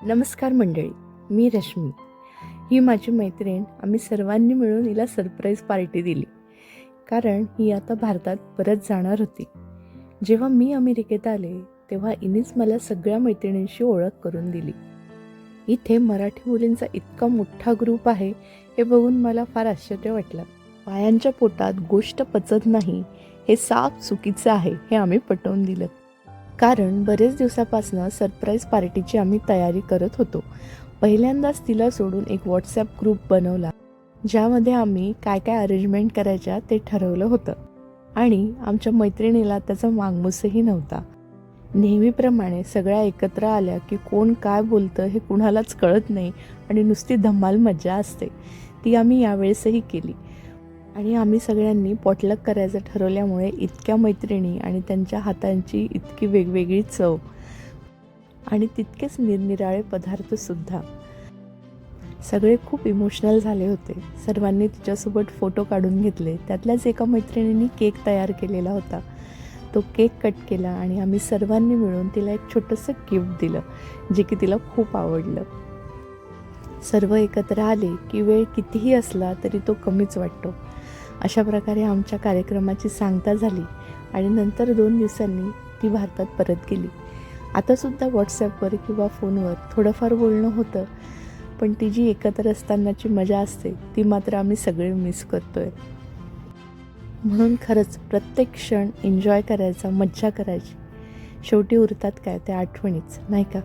नमस्कार मंडळी, मी रश्मी. ही माझी मैत्रीण. आम्ही सर्वांनी मिळून हिला सरप्राईज पार्टी दिली, कारण ही आता भारतात परत जाणार होती. जेव्हा मी अमेरिकेत आले तेव्हा हिनेच मला सगळ्या मैत्रिणींशी ओळख करून दिली. इथे मराठी मुलींचा इतका मोठा ग्रुप आहे हे बघून मला फार आश्चर्य वाटलं. पायांच्या पोटात गोष्ट पचत नाही हे साफ चुकीचं आहे हे आम्ही पटवून दिलं. कारण बरेच दिवसापासून सरप्राईज पार्टीची आम्ही तयारी करत होतो. पहिल्यांदाच तिला सोडून एक व्हॉट्सॲप ग्रुप बनवला, ज्यामध्ये आम्ही काय काय अरेंजमेंट करायच्या ते ठरवलं होतं. आणि आमच्या मैत्रिणीला त्याचा मागमूसही नव्हता. नेहमीप्रमाणे सगळ्या एकत्र आल्या की कोण काय बोलतं हे कुणालाच कळत नाही आणि नुसती धमाल मजा असते. ती आम्ही यावेळेसही केली. आणि आम्ही सगळ्यांनी पॉटलक करायचं ठरवल्यामुळे इतक्या मैत्रिणी आणि त्यांच्या हातांची इतकी वेगवेगळी चव आणि तितकेच निरनिराळे पदार्थसुद्धा. सगळे खूप इमोशनल झाले होते. सर्वांनी तिच्यासोबत फोटो काढून घेतले. त्यातल्याच एका मैत्रिणींनी केक तयार केलेला होता. तो केक कट केला आणि आम्ही सर्वांनी मिळून तिला एक छोटंसं गिफ्ट दिलं, जे की तिला खूप आवडलं. सर्व एकत्र आले की वेळ कितीही असला तरी तो कमीच वाटतो. अशा प्रकारे आमच्या कार्यक्रमाची सांगता झाली आणि नंतर 2 दिवसांनी ती भारतात परत गेली. आतासुद्धा व्हॉट्सॲपवर किंवा फोनवर थोडंफार बोलणं होतं, पण ती जी एकत्र असतानाची मजा असते ती मात्र आम्ही सगळे मिस करतोय. म्हणून खरंच प्रत्येक क्षण एन्जॉय करायचा, मज्जा करायची. शेवटी उरतात काय त्या आठवणीच, नाही का?